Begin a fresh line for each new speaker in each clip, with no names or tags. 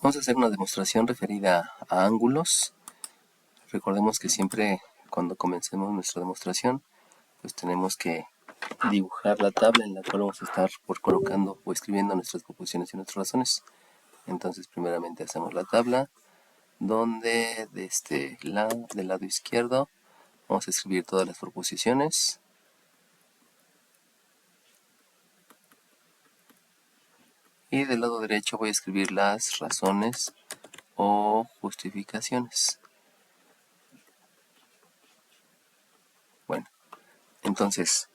Vamos a hacer una demostración referida a ángulos. Recordemos que siempre cuando comencemos nuestra demostración, pues tenemos que dibujar la tabla en la cual vamos a estar colocando o escribiendo nuestras proposiciones y nuestras razones. Entonces, primeramente hacemos la tabla, donde del lado izquierdo vamos a escribir todas las proposiciones. Y del lado derecho voy a escribir las razones o justificaciones. Bueno, entonces,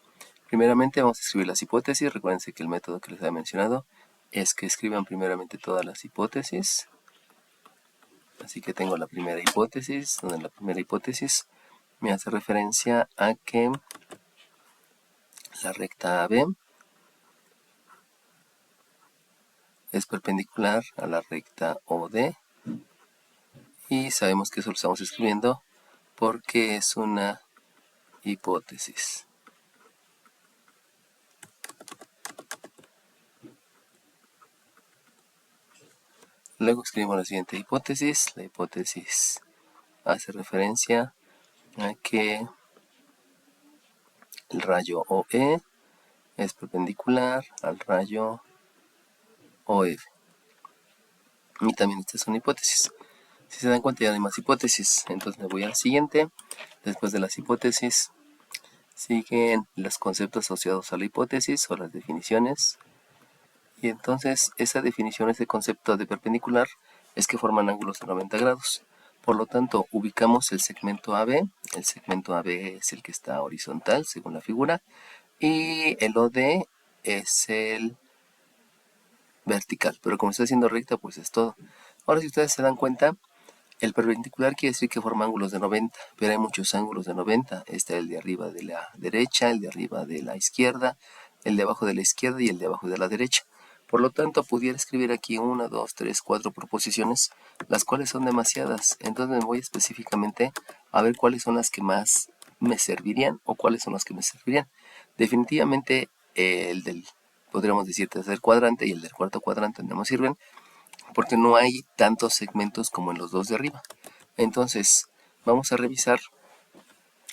primeramente vamos a escribir las hipótesis. Recuérdense que el método que les había mencionado es que escriban primeramente todas las hipótesis. Así que tengo la primera hipótesis, donde la primera hipótesis me hace referencia a que la recta AB es perpendicular a la recta OD. Y sabemos que eso lo estamos escribiendo porque es una hipótesis. Luego escribimos la siguiente hipótesis. La hipótesis hace referencia a que el rayo OE es perpendicular al rayo OF. Y también esta es una hipótesis. Si se dan cuenta ya no hay más hipótesis. Entonces me voy al siguiente. Después de las hipótesis siguen los conceptos asociados a la hipótesis o las definiciones. Y entonces esa definición, ese concepto de perpendicular es que forman ángulos de 90 grados. Por lo tanto, ubicamos el segmento AB. El segmento AB es el que está horizontal, según la figura. Y el OD es el vertical. Pero como está haciendo recta, pues es todo. Ahora, si ustedes se dan cuenta, el perpendicular quiere decir que forma ángulos de 90. Pero hay muchos ángulos de 90. Está el de arriba de la derecha, el de arriba de la izquierda, el de abajo de la izquierda y el de abajo de la derecha. Por lo tanto, pudiera escribir aquí 1, 2, 3, 4 proposiciones, las cuales son demasiadas. Entonces me voy específicamente a ver cuáles son las que más me servirían o cuáles son las que me servirían. Definitivamente el del, podríamos decir, tercer cuadrante y el del cuarto cuadrante no me sirven porque no hay tantos segmentos como en los dos de arriba. Entonces, vamos a revisar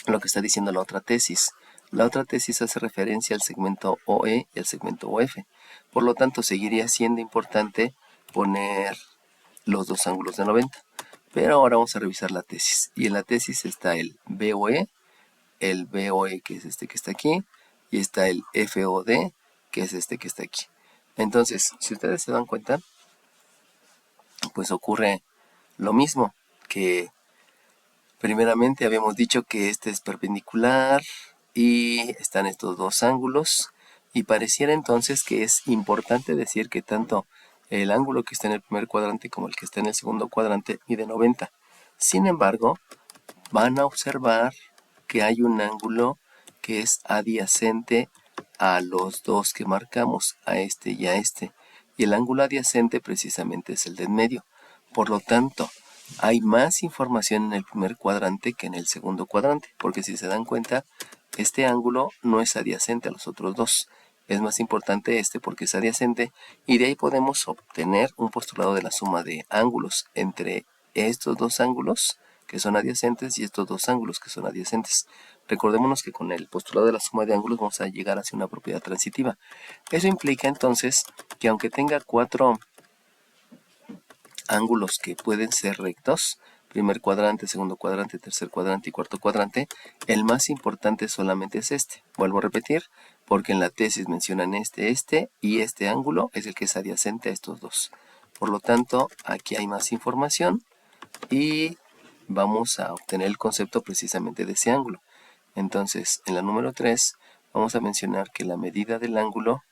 lo que está diciendo la otra tesis. La otra tesis hace referencia al segmento OE y al segmento OF. Por lo tanto, seguiría siendo importante poner los dos ángulos de 90. Pero ahora vamos a revisar la tesis. Y en la tesis está el BOE que es este que está aquí, y está el FOD que es este que está aquí. Entonces, si ustedes se dan cuenta, pues ocurre lo mismo, que primeramente habíamos dicho que este es perpendicular y están estos dos ángulos, y pareciera entonces que es importante decir que tanto el ángulo que está en el primer cuadrante como el que está en el segundo cuadrante mide 90. Sin embargo, van a observar que hay un ángulo que es adyacente a los dos que marcamos, a este y a este. Y el ángulo adyacente precisamente es el de en medio. Por lo tanto, hay más información en el primer cuadrante que en el segundo cuadrante, porque si se dan cuenta, este ángulo no es adyacente a los otros dos. Es más importante este porque es adyacente, y de ahí podemos obtener un postulado de la suma de ángulos entre estos dos ángulos que son adyacentes y estos dos ángulos que son adyacentes. Recordémonos que con el postulado de la suma de ángulos vamos a llegar hacia una propiedad transitiva. Eso implica entonces que aunque tenga cuatro ángulos que pueden ser rectos, primer cuadrante, segundo cuadrante, tercer cuadrante y cuarto cuadrante, el más importante solamente es este. Vuelvo a repetir, porque en la tesis mencionan este y este ángulo es el que es adyacente a estos dos. Por lo tanto, aquí hay más información y vamos a obtener el concepto precisamente de ese ángulo. Entonces, en la número 3 vamos a mencionar que la medida del ángulo,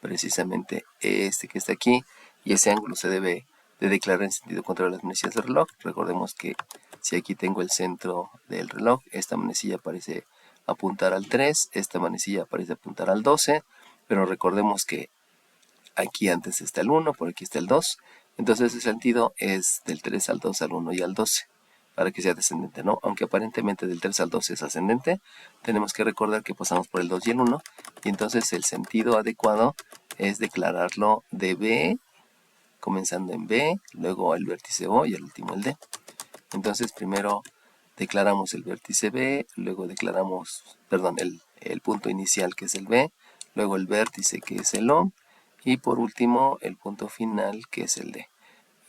precisamente este que está aquí, y ese ángulo se debe de declarar en sentido contrario a las manecillas del reloj. Recordemos que si aquí tengo el centro del reloj, esta manecilla parece apuntar al 3, esta manecilla parece apuntar al 12, pero recordemos que aquí antes está el 1, por aquí está el 2, entonces ese sentido es del 3 al 2, al 1 y al 12, para que sea descendente, ¿no? Aunque aparentemente del 3 al 12 es ascendente, tenemos que recordar que pasamos por el 2 y el 1, y entonces el sentido adecuado es declararlo de B comenzando en B, luego el vértice O y el último el D. Entonces primero declaramos el vértice B, luego declaramos, perdón, el punto inicial que es el B, luego el vértice que es el O y por último el punto final que es el D.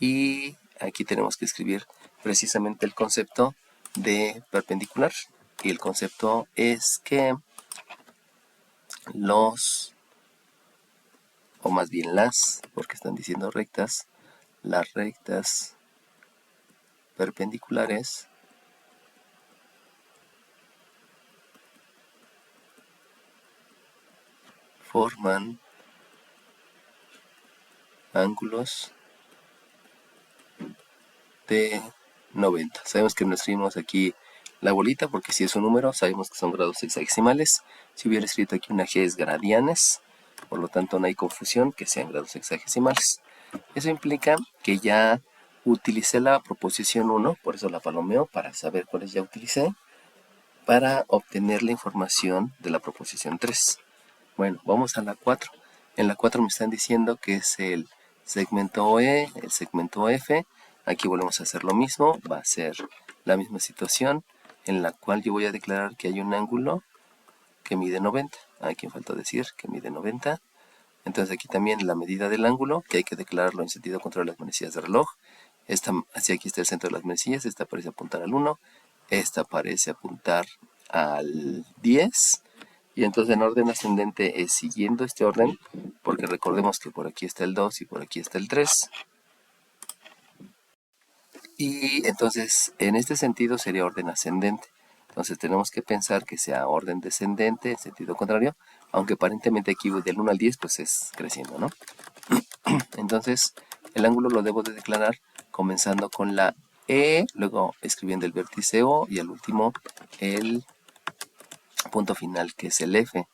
Y aquí tenemos que escribir precisamente el concepto de perpendicular. Y el concepto es que los, o más bien las, porque están diciendo rectas, las rectas perpendiculares forman ángulos de 90. Sabemos que no escribimos aquí la bolita porque si es un número sabemos que son grados hexagesimales. Si hubiera escrito aquí una G es gradianes, por lo tanto no hay confusión que sean grados hexagesimales. Eso implica que ya utilicé la proposición 1, por eso la palomeo para saber cuáles ya utilicé, para obtener la información de la proposición 3. Bueno, vamos a la 4. En la 4 me están diciendo que es el segmento OE, el segmento F. Aquí volvemos a hacer lo mismo, va a ser la misma situación en la cual yo voy a declarar que hay un ángulo que mide 90. Aquí me falta decir que mide 90. Entonces aquí también la medida del ángulo, que hay que declararlo en sentido contrario a las manecillas de reloj. Hacia aquí está el centro de las manecillas, esta parece apuntar al 1, esta parece apuntar al 10. Y entonces en orden ascendente es siguiendo este orden, porque recordemos que por aquí está el 2 y por aquí está el 3. Y entonces en este sentido sería orden ascendente. Entonces tenemos que pensar que sea orden descendente en sentido contrario, aunque aparentemente aquí del 1 al 10 pues es creciendo, ¿no? Entonces el ángulo lo debo de declarar comenzando con la E, luego escribiendo el vértice O y al último el punto final que es el F.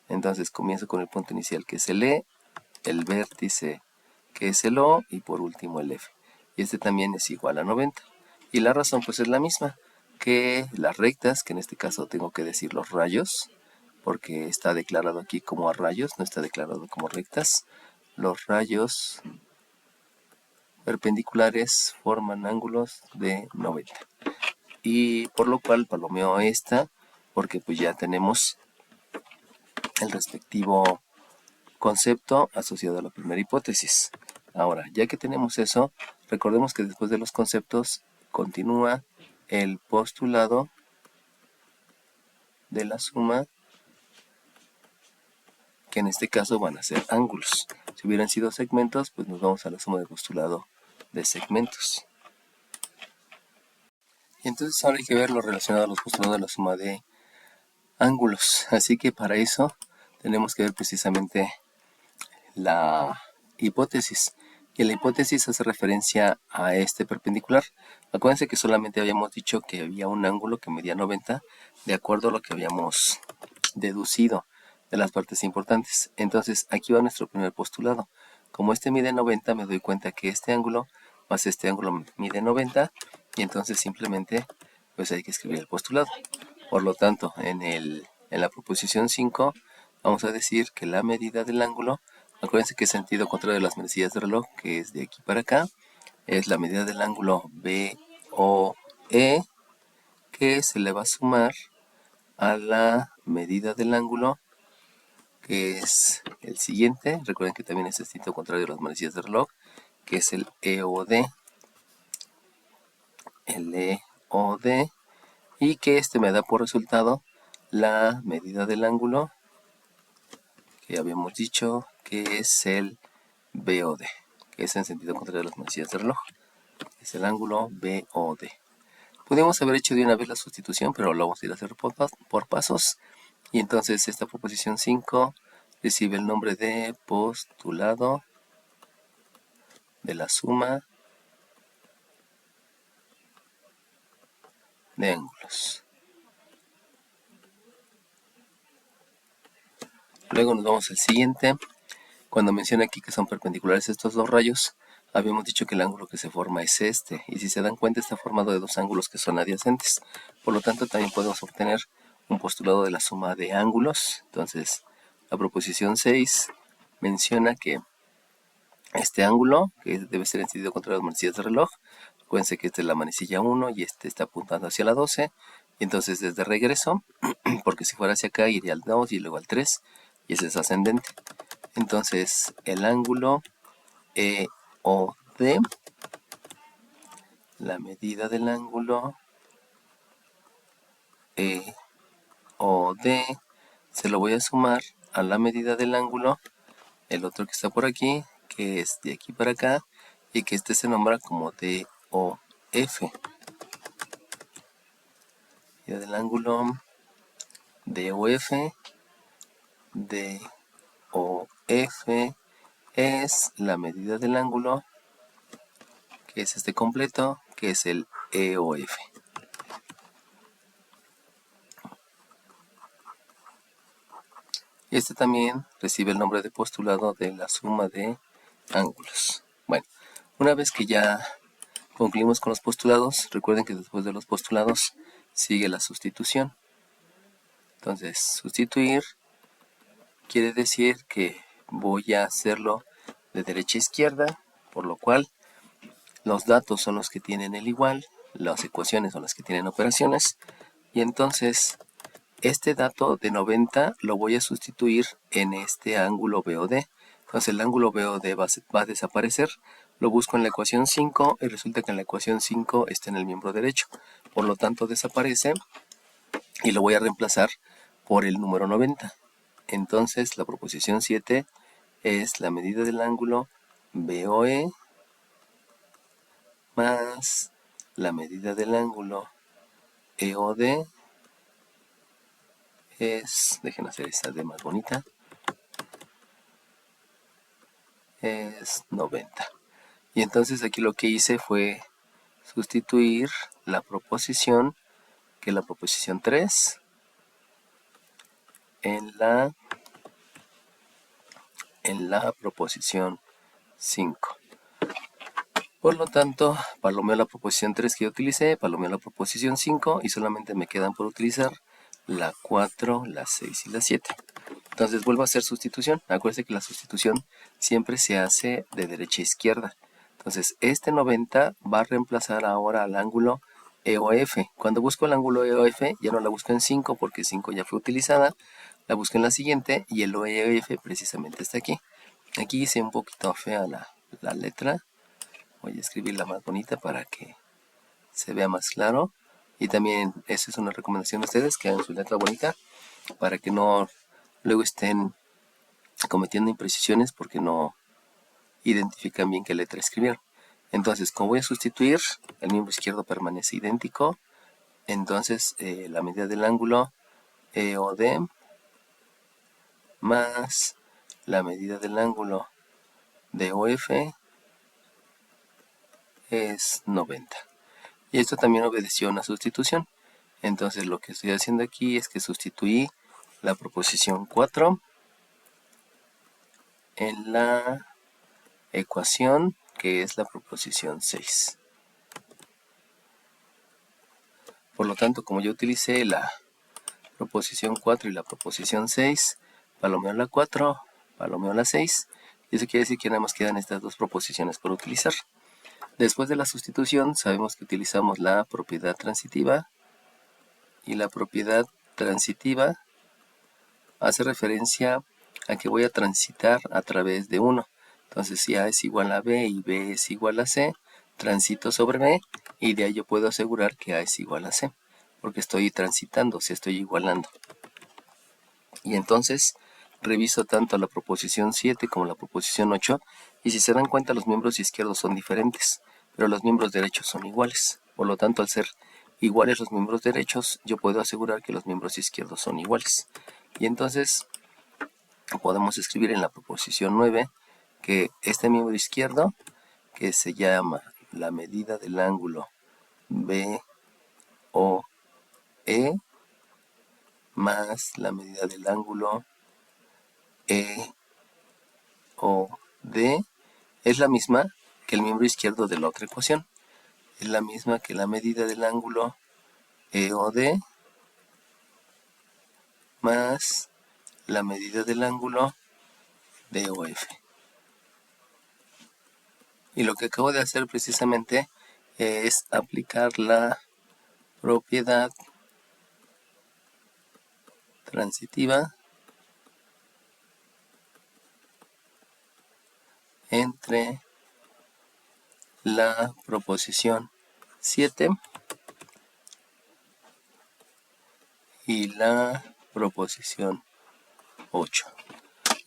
Entonces comienzo con el punto inicial que es el E, el vértice que es el O y por último el F. Y este también es igual a 90. Y la razón pues es la misma, que las rectas, que en este caso tengo que decir los rayos, porque está declarado aquí como a rayos, no está declarado como rectas. Los rayos perpendiculares forman ángulos de 90. Y por lo cual palomeo esta, porque pues ya tenemos el respectivo concepto asociado a la primera hipótesis. Ahora, ya que tenemos eso, recordemos que después de los conceptos continúa el postulado de la suma, que en este caso van a ser ángulos. Si hubieran sido segmentos, pues nos vamos a la suma de postulado de segmentos. Y entonces ahora hay que ver lo relacionado a los postulados de la suma de ángulos. Así que para eso tenemos que ver precisamente la hipótesis. Y la hipótesis hace referencia a este perpendicular. Acuérdense que solamente habíamos dicho que había un ángulo que medía 90 de acuerdo a lo que habíamos deducido de las partes importantes. Entonces aquí va nuestro primer postulado. Como este mide 90, me doy cuenta que este ángulo más este ángulo mide 90 y entonces simplemente pues hay que escribir el postulado. Por lo tanto, en la proposición 5 vamos a decir que la medida del ángulo, acuérdense que es sentido contrario de las manecillas de reloj, que es de aquí para acá, es la medida del ángulo BOE, que se le va a sumar a la medida del ángulo, que es el siguiente. Recuerden que también es sentido contrario de las manecillas de reloj, que es el EOD. El EOD. Y que este me da por resultado la medida del ángulo, que habíamos dicho que es el BOD, que es en sentido contrario de las manecillas de reloj. Es el ángulo BOD. Pudimos haber hecho de una vez la sustitución, pero lo vamos a ir a hacer por pasos. Y entonces esta proposición 5 recibe el nombre de postulado de la suma de ángulos. Luego nos vamos al siguiente. Cuando menciona aquí que son perpendiculares estos dos rayos, habíamos dicho que el ángulo que se forma es este. Y si se dan cuenta, está formado de dos ángulos que son adyacentes. Por lo tanto, también podemos obtener un postulado de la suma de ángulos. Entonces, la proposición 6 menciona que este ángulo, que debe ser en sentido contrario a las manecillas de reloj. Acuérdense que esta es la manecilla 1 y este está apuntando hacia la 12. Y entonces desde regreso, porque si fuera hacia acá iría al 2 y luego al 3, y ese es ascendente. Entonces el ángulo EOD, la medida del ángulo EOD, se lo voy a sumar a la medida del ángulo, el otro que está por aquí, que es de aquí para acá, y que este se nombra como DOF. Medida del ángulo DOF, DOF es la medida del ángulo, que es este completo, que es el EOF. Este también recibe el nombre de postulado de la suma de ángulos. Bueno, una vez que ya concluimos con los postulados, recuerden que después de los postulados sigue la sustitución. Entonces, sustituir quiere decir que voy a hacerlo de derecha a izquierda, por lo cual los datos son los que tienen el igual, las ecuaciones son las que tienen operaciones, y entonces este dato de 90 lo voy a sustituir en este ángulo BOD. Entonces el ángulo BOD va a desaparecer, lo busco en la ecuación 5 y resulta que en la ecuación 5 está en el miembro derecho. Por lo tanto desaparece y lo voy a reemplazar por el número 90. Entonces la proposición 7 es la medida del ángulo BOE más la medida del ángulo EOD es, dejen hacer esta D más bonita, es 90. Y entonces aquí lo que hice fue sustituir la proposición, que es la proposición 3, en la proposición 5. Por lo tanto, palomeo la proposición 3 que yo utilicé, palomeo la proposición 5 y solamente me quedan por utilizar la 4, la 6 y la 7. Entonces vuelvo a hacer sustitución. Acuérdense que la sustitución siempre se hace de derecha a izquierda. Entonces este 90 va a reemplazar ahora al ángulo EOF. Cuando busco el ángulo EOF ya no la busco en 5 porque 5 ya fue utilizada. La busco en la siguiente y el EOF precisamente está aquí. Aquí hice un poquito fea la letra. Voy a escribirla más bonita para que se vea más claro. Y también esa es una recomendación de ustedes, que hagan su letra bonita para que no luego estén cometiendo imprecisiones porque no identifican bien qué letra escribieron. Entonces, como voy a sustituir, el miembro izquierdo permanece idéntico. Entonces, la medida del ángulo EOD más la medida del ángulo DOF es 90. Y esto también obedeció a una sustitución. Entonces, lo que estoy haciendo aquí es que sustituí la proposición 4 en la ecuación que es la proposición 6. Por lo tanto, como yo utilicé la proposición 4 y la proposición 6, palomeo la 4, palomeo la 6, y eso quiere decir que nada más quedan estas dos proposiciones por utilizar. Después de la sustitución, sabemos que utilizamos la propiedad transitiva, y la propiedad transitiva hace referencia a que voy a transitar a través de 1. Entonces, si A es igual a B y B es igual a C, transito sobre B y de ahí yo puedo asegurar que A es igual a C, porque estoy transitando, si estoy igualando. Y entonces reviso tanto la proposición 7 como la proposición 8 y si se dan cuenta los miembros izquierdos son diferentes, pero los miembros derechos son iguales. Por lo tanto, al ser iguales los miembros derechos, yo puedo asegurar que los miembros izquierdos son iguales. Y entonces podemos escribir en la proposición 9 que este miembro izquierdo, que se llama la medida del ángulo BOE más la medida del ángulo EOD, es la misma que el miembro izquierdo de la otra ecuación. Es la misma que la medida del ángulo EOD más la medida del ángulo DOF. Y lo que acabo de hacer precisamente es aplicar la propiedad transitiva entre la proposición 7 y la proposición 8.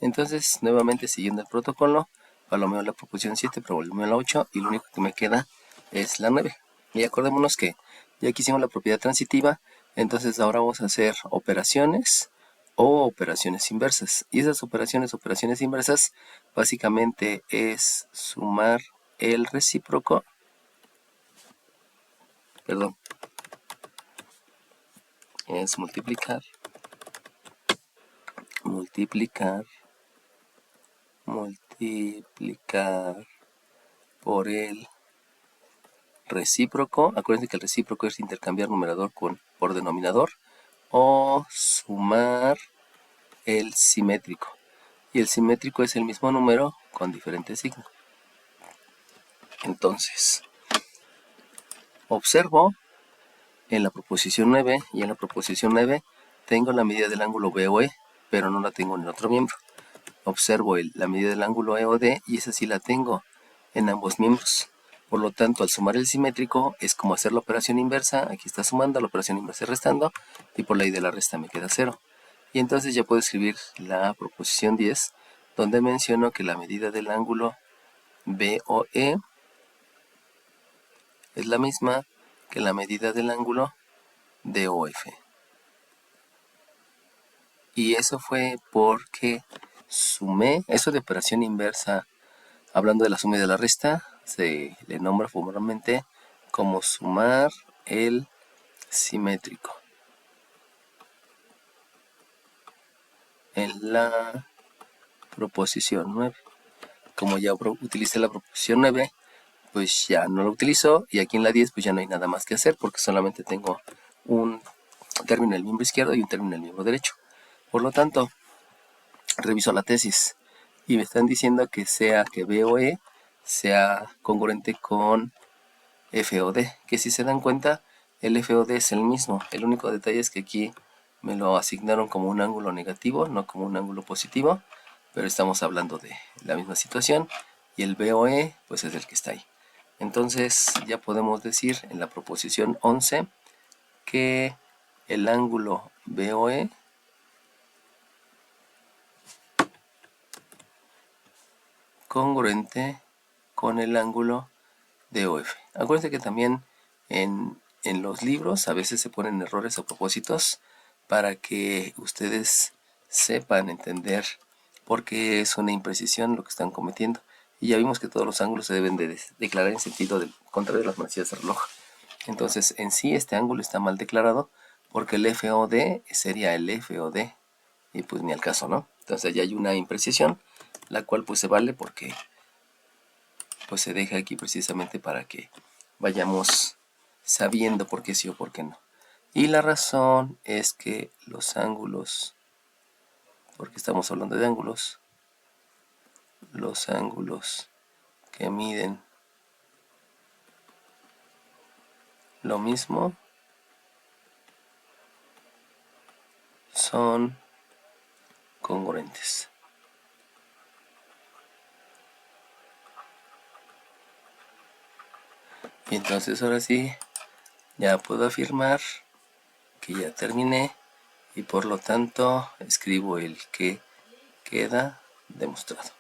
Entonces, nuevamente siguiendo el protocolo, palomeo la proposición 7, palomeo la 8 y lo único que me queda es la 9. Y acordémonos que ya que hicimos la propiedad transitiva, entonces ahora vamos a hacer operaciones o operaciones inversas. Y esas operaciones inversas, básicamente es sumar el recíproco, es multiplicar por el recíproco. Acuérdense que el recíproco es intercambiar numerador por denominador, o sumar el simétrico. Y el simétrico es el mismo número con diferente signo. Entonces, observo en la proposición 9 y en la proposición 9 tengo la medida del ángulo BOE, pero no la tengo en el otro miembro. Observo la medida del ángulo EOD y esa sí la tengo en ambos miembros. Por lo tanto, al sumar el simétrico es como hacer la operación inversa. Aquí está sumando, la operación inversa es restando, y por la ley de la resta me queda 0. Y entonces ya puedo escribir la proposición 10, donde menciono que la medida del ángulo BOE es la misma que la medida del ángulo DOF. Y eso fue porque sumé, eso de operación inversa, hablando de la suma y de la resta, se le nombra formalmente como sumar el simétrico. En la proposición 9. Como ya utilicé la proposición 9, pues ya no lo utilizo, y aquí en la 10 pues ya no hay nada más que hacer porque solamente tengo un término en el miembro izquierdo y un término en el miembro derecho. Por lo tanto, reviso la tesis y me están diciendo que BOE sea congruente con FOD, que si se dan cuenta el FOD es el mismo. El único detalle es que aquí me lo asignaron como un ángulo negativo, no como un ángulo positivo, pero estamos hablando de la misma situación, y el BOE pues es el que está ahí. Entonces ya podemos decir en la proposición 11 que el ángulo BOE congruente con el ángulo DOF. Acuérdense que también en los libros a veces se ponen errores a propósitos para que ustedes sepan entender por qué es una imprecisión lo que están cometiendo. Y ya vimos que todos los ángulos se deben de declarar en sentido contrario de las manecillas de reloj. Entonces, en sí este ángulo está mal declarado porque el FOD sería el FOD, y pues ni al caso, ¿no? Entonces ya hay una imprecisión, la cual pues se vale porque pues se deja aquí precisamente para que vayamos sabiendo por qué sí o por qué no. Y la razón es que los ángulos, porque estamos hablando de ángulos, los ángulos que miden lo mismo son congruentes. Y entonces ahora sí, ya puedo afirmar que ya terminé, y por lo tanto escribo el que queda demostrado.